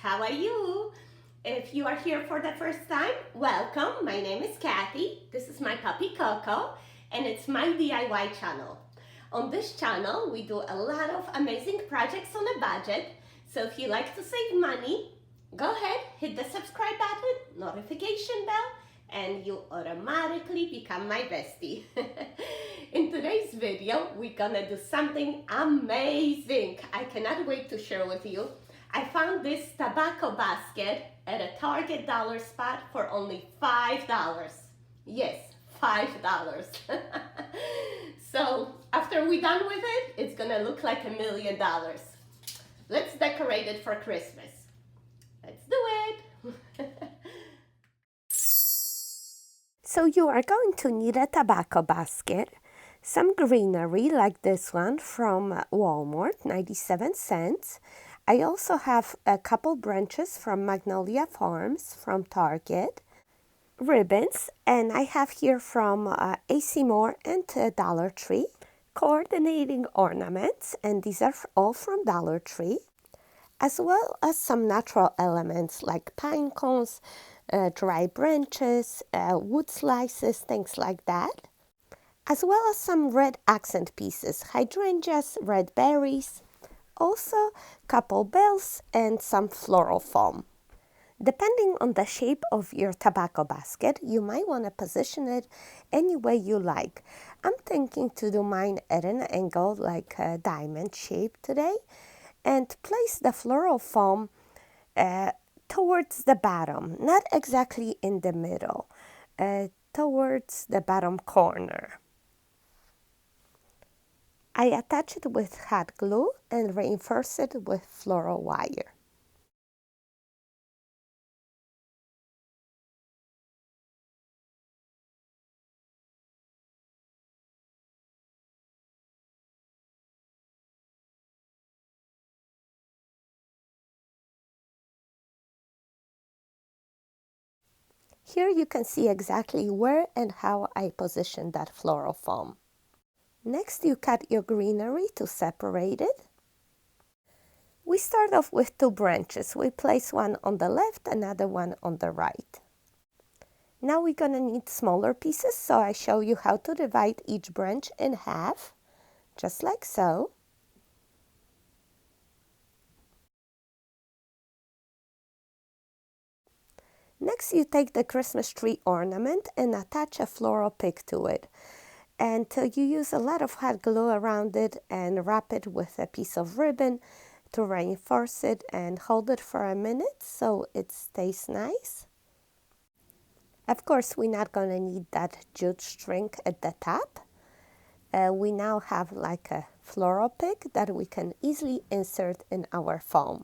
how are you? If you are here for the first time, welcome. My name is Kathy. This is my puppy Coco, and it's my DIY channel. On this channel, we do a lot of amazing projects on a budget. So if you like to save money, go ahead, hit the subscribe button, notification bell, and you automatically become my bestie. In today's video, we're gonna do something amazing. I cannot wait to share with you. I found this tobacco basket at a Target dollar spot for only $5. Yes, $5. So after we're done with it, it's gonna look like $1 million. Let's decorate it for Christmas. Let's do it. So you are going to need a tobacco basket, some greenery like this one from Walmart, 97 cents. I also have a couple branches from Magnolia Farms from Target, ribbons, and I have here from AC Moore and Dollar Tree, coordinating ornaments, and these are all from Dollar Tree, as well as some natural elements like pine cones, dry branches, wood slices, things like that, as well as some red accent pieces, hydrangeas, red berries, also couple bells and some floral foam. Depending on the shape of your tobacco basket, you might want to position it any way you like. I'm thinking to do mine at an angle like a diamond shape today and place the floral foam towards the bottom, not exactly in the middle, towards the bottom corner. I attach it with hot glue and reinforce it with floral wire. Here you can see exactly where and how I position that floral foam. Next, you cut your greenery to separate it. We start off with two branches. We place one on the left, another one on the right. Now we're gonna need smaller pieces, so I show you how to divide each branch in half, just like so. Next, you take the Christmas tree ornament and attach a floral pick to it. And you use a lot of hot glue around it and wrap it with a piece of ribbon to reinforce it and hold it for a minute so it stays nice. Of course, we're not going to need that jute string at the top. We now have like a floral pick that we can easily insert in our foam.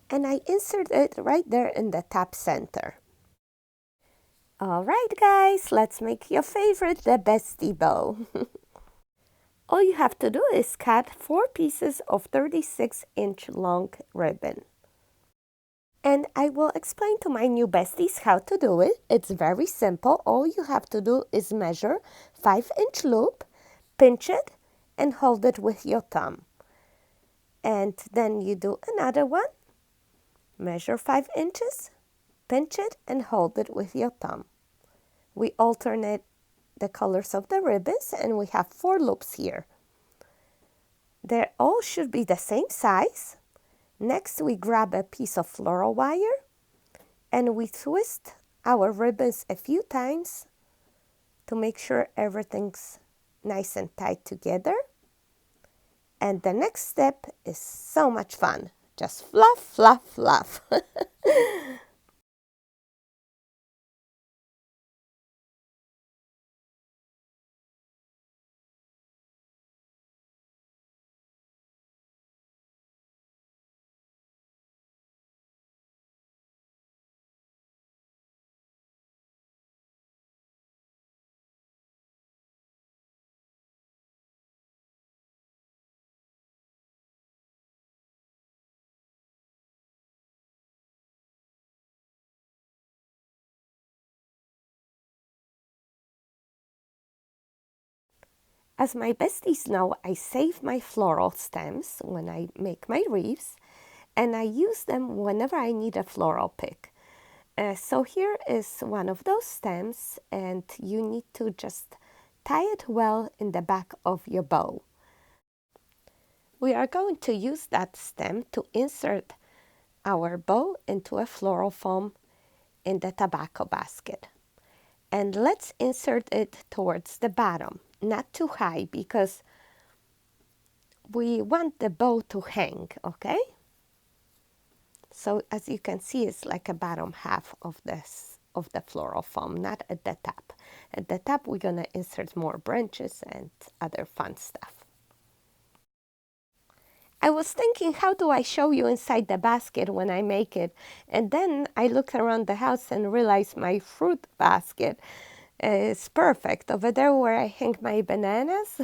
And I insert it right there in the top center. All right, guys, let's make your favorite, the Bestie Bow. All you have to do is cut 4 pieces of 36-inch long ribbon. And I will explain to my new besties how to do it. It's very simple. All you have to do is measure 5-inch loop, pinch it, and hold it with your thumb. And then you do another one. Measure 5 inches, pinch it, and hold it with your thumb. We alternate the colors of the ribbons, and we have 4 loops here. They all should be the same size. Next, we grab a piece of floral wire and we twist our ribbons a few times to make sure everything's nice and tight together. And the next step is so much fun. Just fluff, fluff, fluff. As my besties know, I save my floral stems when I make my wreaths, and I use them whenever I need a floral pick. So here is one of those stems, and you need to just tie it well in the back of your bow. We are going to use that stem to insert our bow into a floral foam in the tobacco basket. And let's insert it towards the bottom, not too high, because we want the bow to hang, okay? So as you can see, it's like a bottom half of the floral foam, not at the top. At the top, we're gonna insert more branches and other fun stuff. I was thinking, how do I show you inside the basket when I make it? And then I looked around the house and realized my fruit basket is perfect. Over there where I hang my bananas,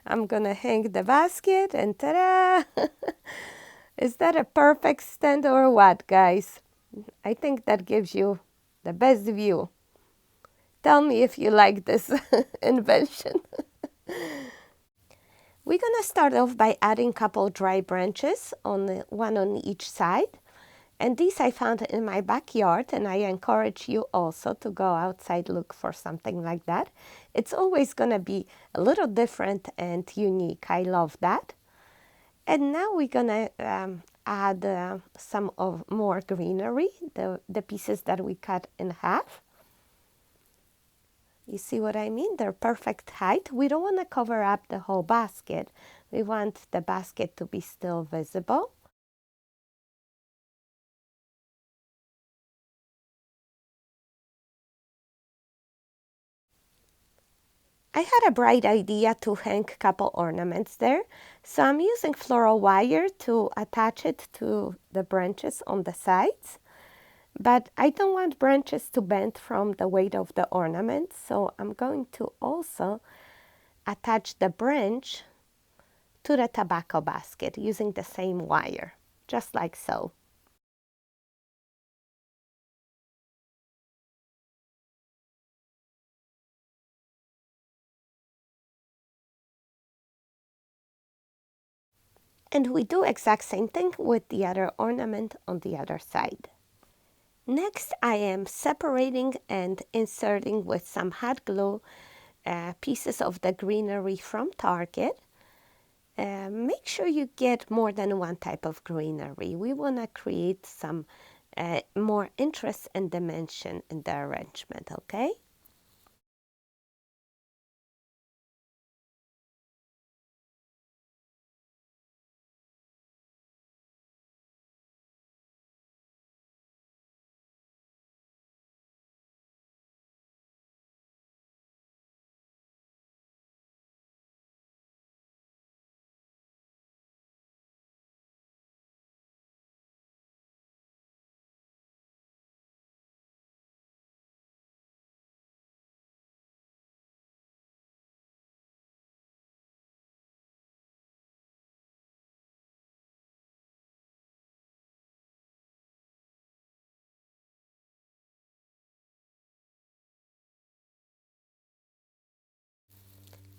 I'm gonna hang the basket, and ta-da! Is that a perfect stand or what, guys? I think that gives you the best view. Tell me if you like this invention. We're gonna start off by adding a couple dry branches, one on each side. And these I found in my backyard, and I encourage you also to go outside, look for something like that. It's always gonna be a little different and unique. I love that. And now we're gonna add some of more greenery, the pieces that we cut in half. You see what I mean? They're perfect height. We don't want to cover up the whole basket. We want the basket to be still visible. I had a bright idea to hang a couple ornaments there, so I'm using floral wire to attach it to the branches on the sides. But I don't want branches to bend from the weight of the ornament, so I'm going to also attach the branch to the tobacco basket using the same wire, just like so. And we do exact same thing with the other ornament on the other side. Next, I am separating and inserting with some hot glue pieces of the greenery from Target. Make sure you get more than one type of greenery. We want to create some more interest and dimension in the arrangement, okay?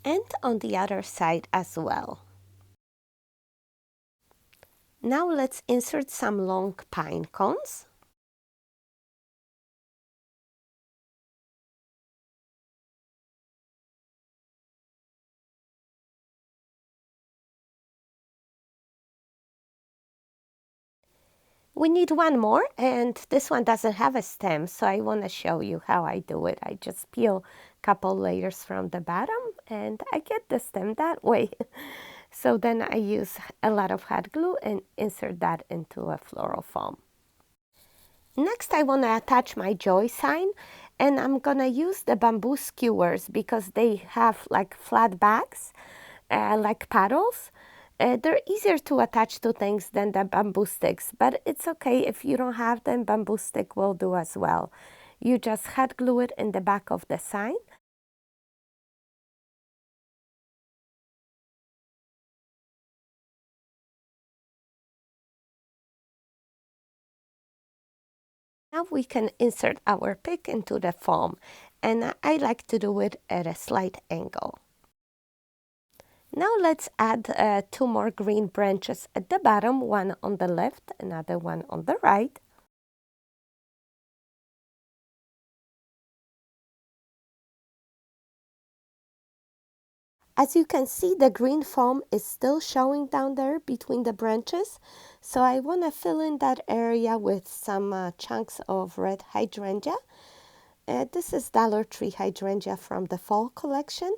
And on the other side as well. Now let's insert some long pine cones. We need one more, and this one doesn't have a stem, so I want to show you how I do it. I just peel a couple layers from the bottom, and I get the stem that way. So then I use a lot of hot glue and insert that into a floral foam. Next, I want to attach my joy sign, and I'm going to use the bamboo skewers because they have like flat backs, like paddles. They're easier to attach to things than the bamboo sticks, but it's okay if you don't have them. Bamboo stick will do as well. You just hot glue it in the back of the sign. Now we can insert our pick into the foam, and I like to do it at a slight angle. Now let's add two more green branches at the bottom, one on the left, another one on the right. As you can see, the green foam is still showing down there between the branches. So I want to fill in that area with some chunks of red hydrangea. This is Dollar Tree hydrangea from the fall collection.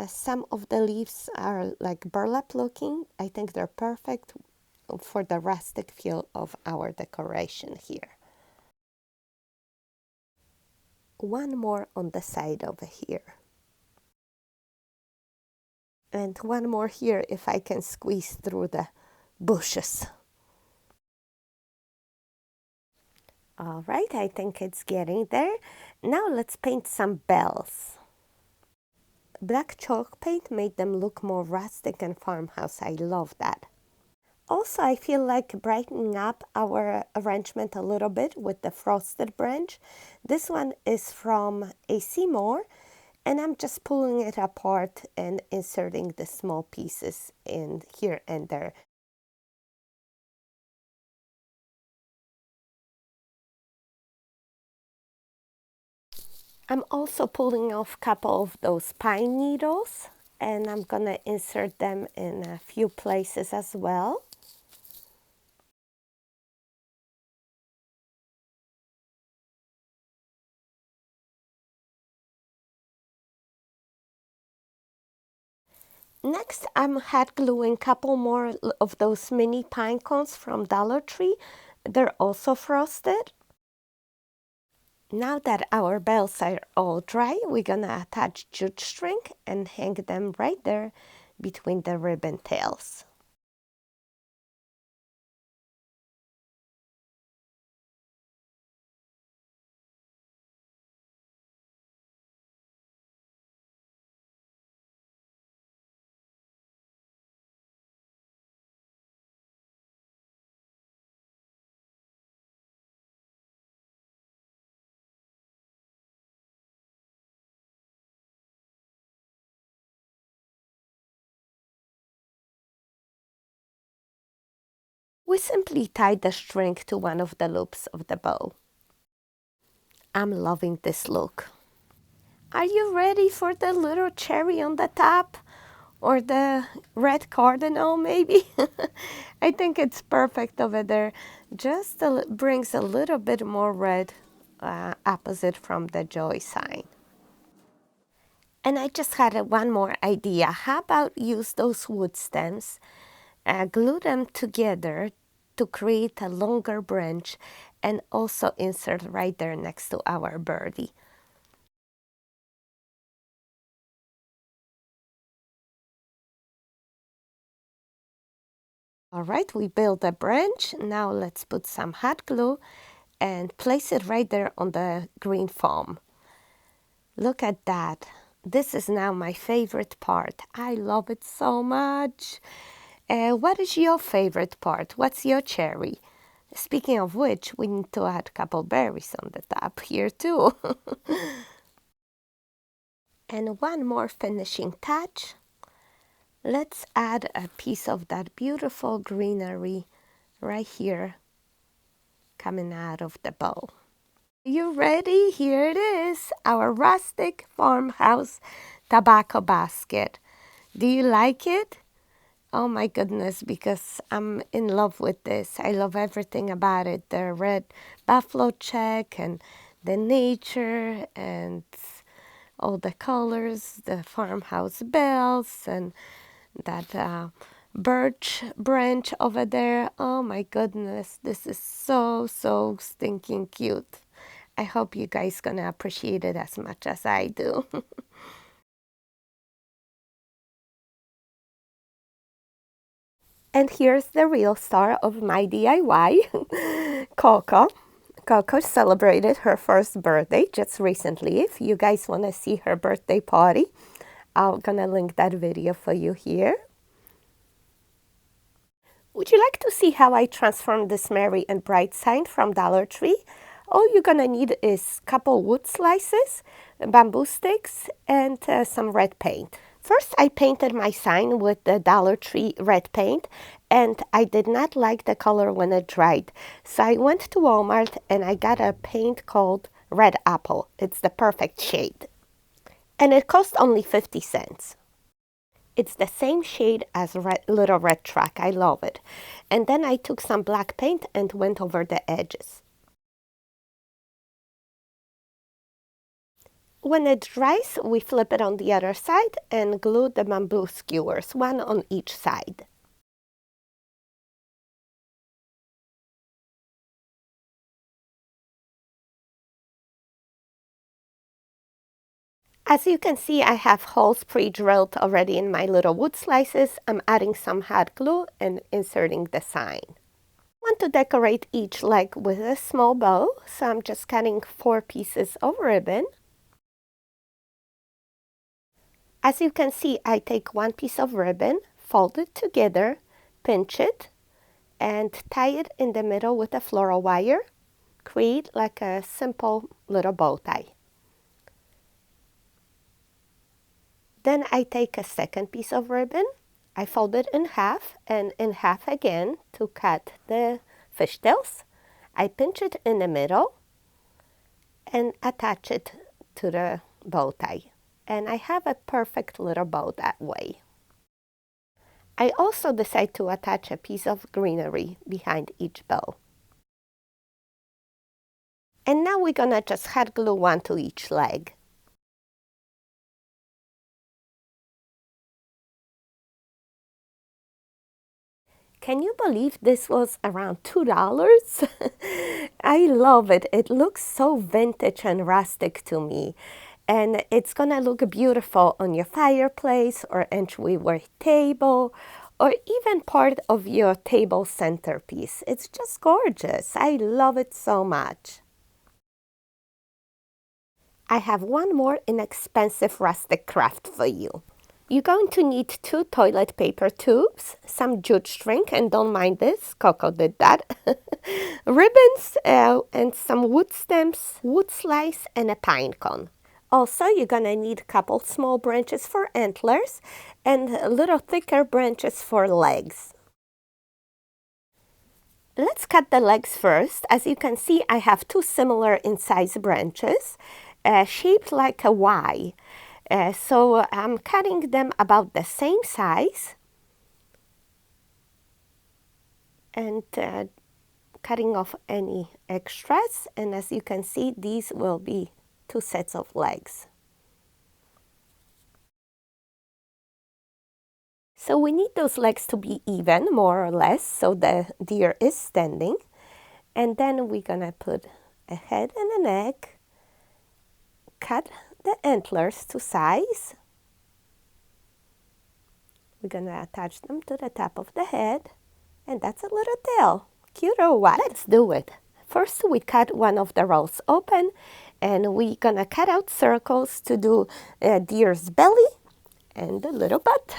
Some of the leaves are like burlap looking. I think they're perfect for the rustic feel of our decoration here. One more on the side over here. And one more here if I can squeeze through the bushes. All right, I think it's getting there. Now let's paint some bells. Black chalk paint made them look more rustic and farmhouse. I love that. Also, I feel like brightening up our arrangement a little bit with the frosted branch. This one is from AC Moore, and I'm just pulling it apart and inserting the small pieces in here and there. I'm also pulling off a couple of those pine needles, and I'm gonna insert them in a few places as well. Next, I'm hot gluing a couple more of those mini pine cones from Dollar Tree. They're also frosted. Now that our bells are all dry, we're gonna attach jute string and hang them right there between the ribbon tails. We simply tie the string to one of the loops of the bow. I'm loving this look. Are you ready for the little cherry on the top? Or the red cardinal, maybe? I think it's perfect over there. Just brings a little bit more red opposite from the joy sign. And I just had one more idea. How about use those wood stems, glue them together to create a longer branch, and also insert right there next to our birdie. All right, we built a branch. Now let's put some hot glue and place it right there on the green foam. Look at that. This is now my favorite part. I love it so much. What is your favorite part? What's your cherry? Speaking of which, we need to add a couple berries on the top here too. And one more finishing touch. Let's add a piece of that beautiful greenery right here coming out of the bowl. You ready? Here it is, our rustic farmhouse tobacco basket. Do you like it? Oh my goodness, because I'm in love with this. I love everything about it. The red buffalo check and the nature and all the colors, the farmhouse bells and that birch branch over there. Oh my goodness, this is so, so stinking cute. I hope you guys gonna appreciate it as much as I do. And here's the real star of my DIY, Coco. Coco celebrated her first birthday just recently. If you guys want to see her birthday party, I'm gonna link that video for you here. Would you like to see how I transformed this Merry and Bright sign from Dollar Tree? All you're gonna need is a couple wood slices, bamboo sticks, and some red paint. First, I painted my sign with the Dollar Tree red paint, and I did not like the color when it dried. So I went to Walmart and I got a paint called Red Apple. It's the perfect shade. And it cost only 50 cents. It's the same shade as Little Red Truck. I love it. And then I took some black paint and went over the edges. When it dries, we flip it on the other side and glue the bamboo skewers, one on each side. As you can see, I have holes pre-drilled already in my little wood slices. I'm adding some hot glue and inserting the sign. I want to decorate each leg with a small bow, so I'm just cutting 4 pieces of ribbon. As you can see, I take 1 piece of ribbon, fold it together, pinch it, and tie it in the middle with a floral wire. Create like a simple little bow tie. Then I take a second piece of ribbon, I fold it in half and in half again to cut the fishtails. I pinch it in the middle and attach it to the bow tie. And I have a perfect little bow that way. I also decide to attach a piece of greenery behind each bow. And now we're gonna just hot glue one to each leg. Can you believe this was around $2? I love it. It looks so vintage and rustic to me. And it's gonna look beautiful on your fireplace or entryway table or even part of your table centerpiece. It's just gorgeous. I love it so much. I have one more inexpensive rustic craft for you. You're going to need 2 toilet paper tubes, some jute string, and don't mind this, Coco did that, ribbons, and some wood stems, wood slice, and a pine cone. Also, you're gonna need a couple small branches for antlers and little thicker branches for legs. Let's cut the legs first. As you can see, I have 2 similar in size branches, shaped like a Y. So I'm cutting them about the same size and cutting off any extras. And as you can see, these will be 2 sets of legs. So we need those legs to be even, more or less, so the deer is standing. And then we're gonna put a head and a neck, cut the antlers to size. We're gonna attach them to the top of the head, and that's a little tail. Cute or what? Let's do it. First, we cut one of the rolls open, and we're gonna cut out circles to do a deer's belly and the little butt.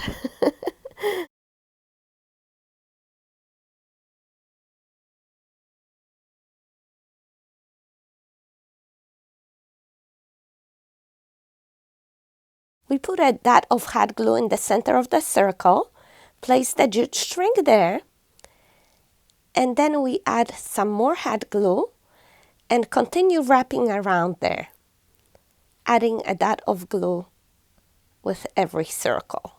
We put a dot of hot glue in the center of the circle, place the jute string there, and then we add some more hot glue and continue wrapping around there, adding a dot of glue with every circle.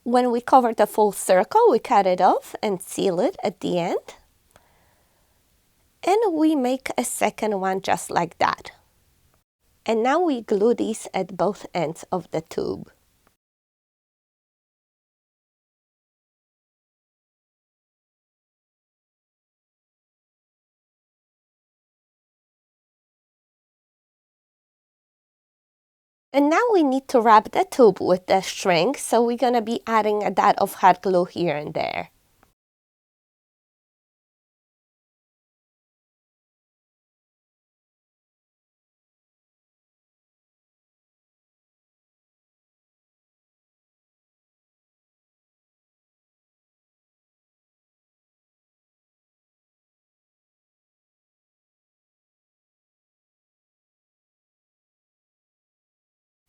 When we cover the full circle, we cut it off and seal it at the end. And we make a second one just like that. And now we glue these at both ends of the tube. And now we need to wrap the tube with the string, so we're gonna be adding a dot of hot glue here and there.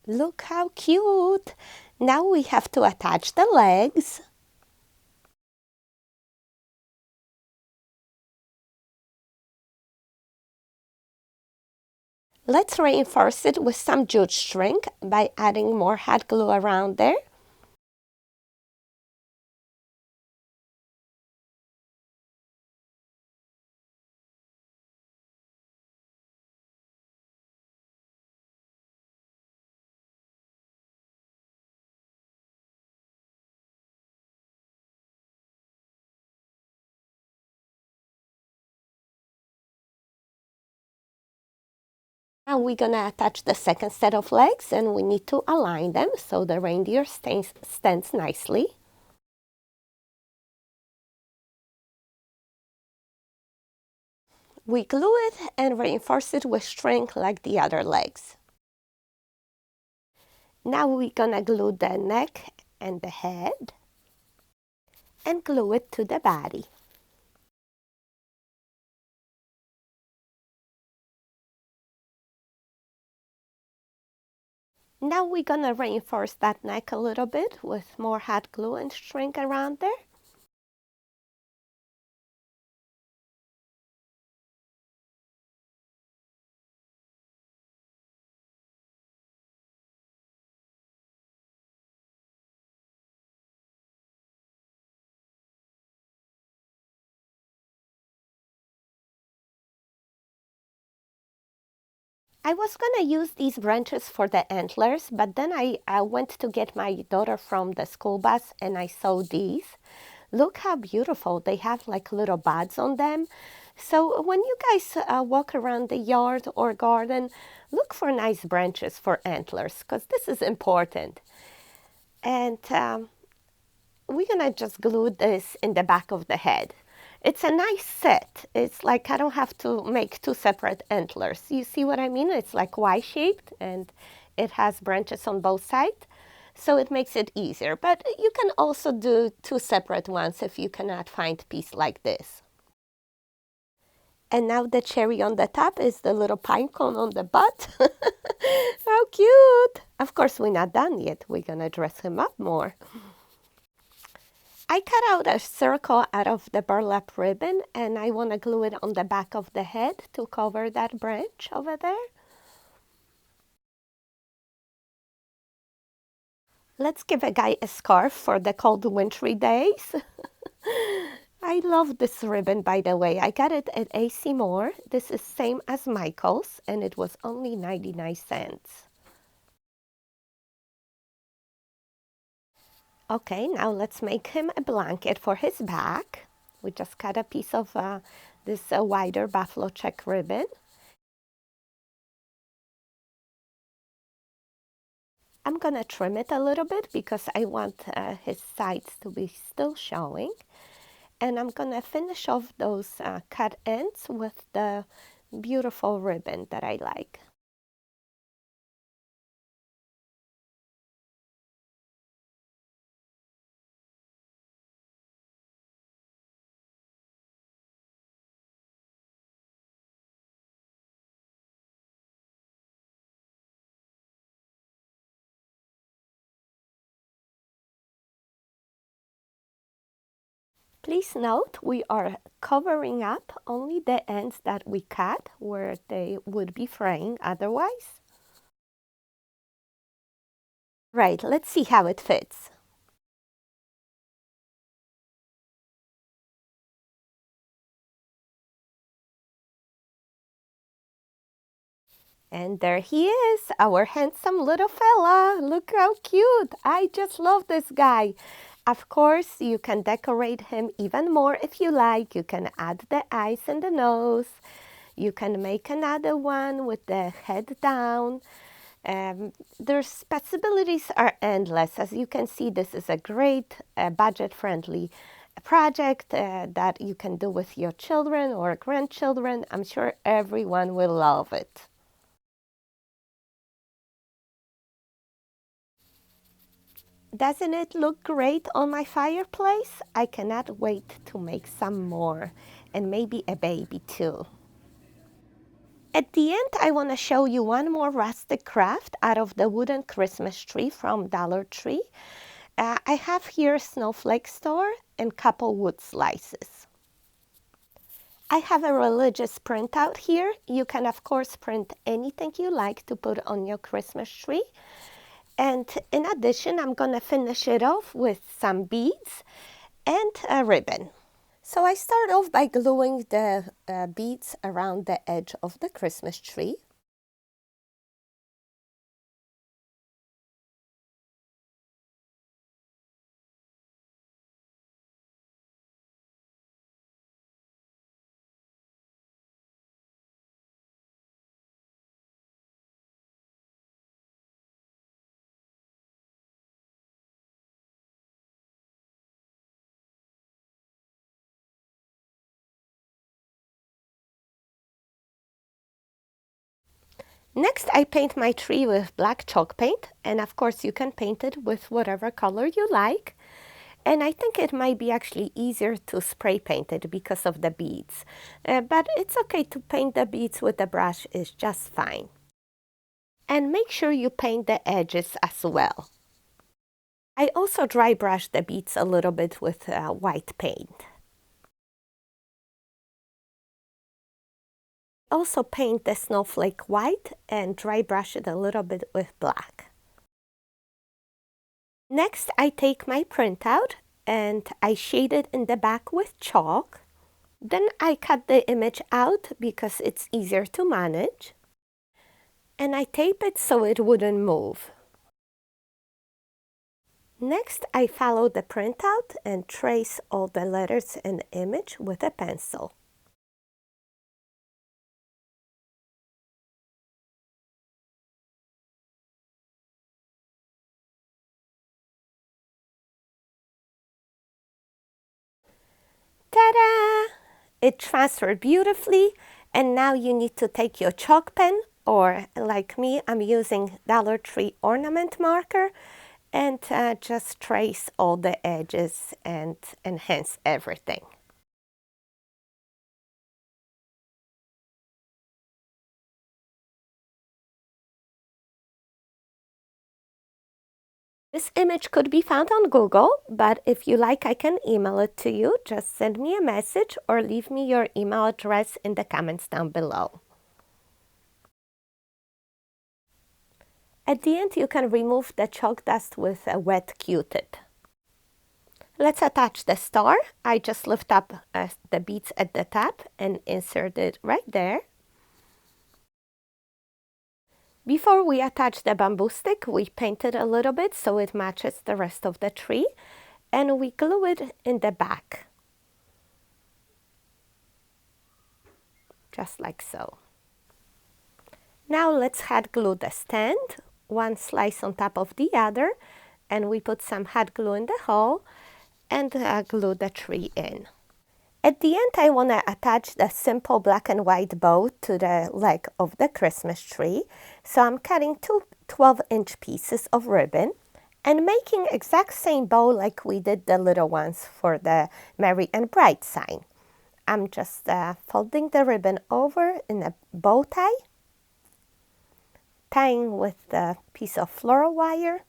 Look how cute! Now we have to attach the legs. Let's reinforce it with some jute string by adding more hot glue around there. Now we're gonna attach the second set of legs, and we need to align them so the reindeer stands nicely. We glue it and reinforce it with string like the other legs. Now we're gonna glue the neck and the head and glue it to the body. Now we're gonna reinforce that neck a little bit with more hot glue and string around there. I was gonna use these branches for the antlers, but then I went to get my daughter from the school bus and I saw these. Look how beautiful. They have like little buds on them. So when you guys walk around the yard or garden, look for nice branches for antlers because this is important. And we're gonna just glue this in the back of the head. It's a nice set. It's like I don't have to make two separate antlers. You see what I mean? It's like Y-shaped and it has branches on both sides. So it makes it easier. But you can also do two separate ones if you cannot find a piece like this. And now the cherry on the top is the little pine cone on the butt. How cute! Of course, we're not done yet. We're gonna dress him up more. I cut out a circle out of the burlap ribbon and I want to glue it on the back of the head to cover that branch over there. Let's give a guy a scarf for the cold wintry days. I love this ribbon, by the way. I got it at AC Moore. This is same as Michael's and it was only 99 cents. Okay, now let's make him a blanket for his back. We just cut a piece of this wider buffalo check ribbon. I'm gonna trim it a little bit because I want his sides to be still showing. And I'm gonna finish off those cut ends with the beautiful ribbon that I like. Please note we are covering up only the ends that we cut where they would be fraying otherwise. Right, let's see how it fits. And there he is, our handsome little fella. Look how cute. I just love this guy. Of course, you can decorate him even more if you like. You can add the eyes and the nose. You can make another one with the head down. Their possibilities are endless. As you can see, this is a great budget-friendly project that you can do with your children or grandchildren. I'm sure everyone will love it. Doesn't it look great on my fireplace? I cannot wait to make some more and maybe a baby too. At the end, I want to show you one more rustic craft out of the wooden Christmas tree from Dollar Tree. I have here a snowflake star and couple wood slices. I have a religious printout here. You can, of course, print anything you like to put on your Christmas tree. And in addition, I'm going to finish it off with some beads and a ribbon. So I start off by gluing the beads around the edge of the Christmas tree. Next, I paint my tree with black chalk paint, and of course you can paint it with whatever color you like. And I think it might be actually easier to spray paint it because of the beads. But it's okay to paint the beads with the brush, is just fine. And make sure you paint the edges as well. I also dry brush the beads a little bit with white paint. Also paint the snowflake white and dry brush it a little bit with black. Next, I take my printout and I shade it in the back with chalk. Then I cut the image out because it's easier to manage. And I tape it so it wouldn't move. Next, I follow the printout and trace all the letters in the image with a pencil. Ta-da! It transferred beautifully, and now you need to take your chalk pen, or like me, I'm using Dollar Tree ornament marker, and just trace all the edges and enhance everything. This image could be found on Google, but if you like, I can email it to you. Just send me a message or leave me your email address in the comments down below. At the end, you can remove the chalk dust with a wet Q-tip. Let's attach the star. I just lift up the beads at the top and insert it right there. Before we attach the bamboo stick, we paint it a little bit so it matches the rest of the tree, and we glue it in the back. Just like so. Now let's hot glue the stand, one slice on top of the other, and we put some hot glue in the hole and glue the tree in. At the end, I want to attach the simple black and white bow to the leg of the Christmas tree. So I'm cutting two 12-inch pieces of ribbon and making exact same bow like we did the little ones for the Merry and Bright sign. I'm just folding the ribbon over in a bow tie, tying with the piece of floral wire,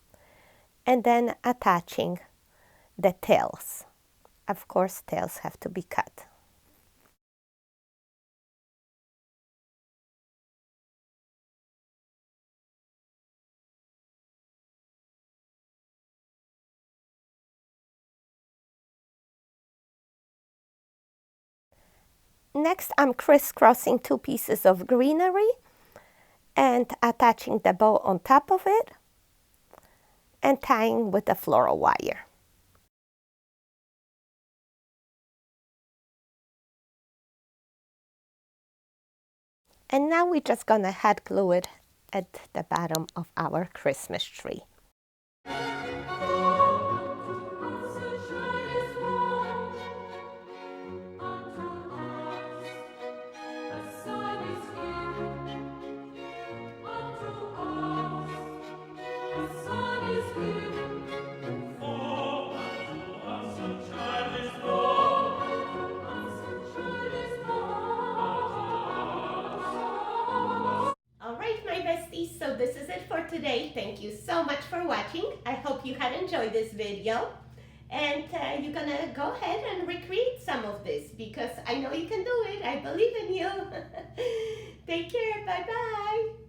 and then attaching the tails. Of course, tails have to be cut. Next, I'm crisscrossing two pieces of greenery and attaching the bow on top of it and tying with the floral wire. And now we're just gonna hot glue it at the bottom of our Christmas tree. today. Thank you so much for watching. I hope you had enjoyed this video. And you're gonna go ahead and recreate some of this because I know you can do it. I believe in you. Take care. Bye-bye.